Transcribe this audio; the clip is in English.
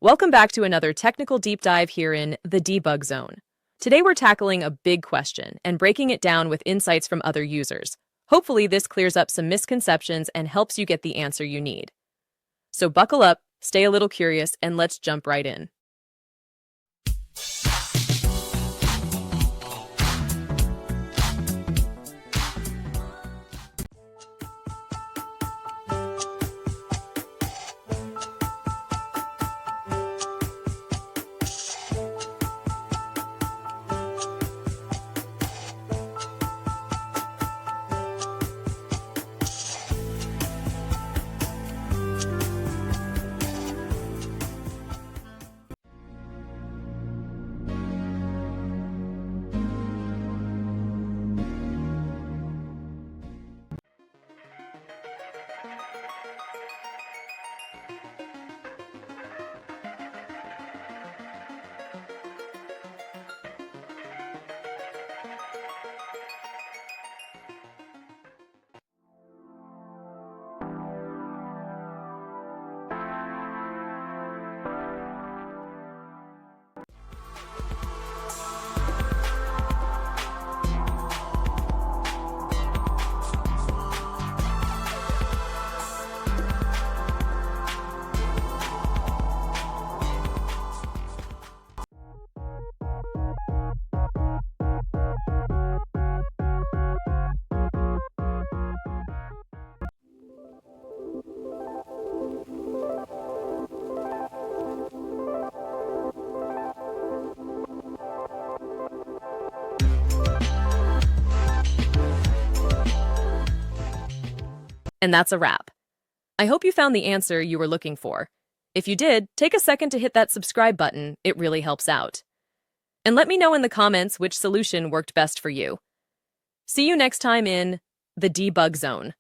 Welcome back to another technical deep dive here in the debug zone. Today we're tackling a big question and breaking it down with insights from other users. Hopefully this clears up some misconceptions and helps you get the answer you need. So buckle up, stay a little curious, and let's jump right in. And that's a wrap. I hope you found the answer you were looking for. If you did, take a second to hit that subscribe button. It really helps out. And let me know in the comments which solution worked best for you. See you next time in the debug zone.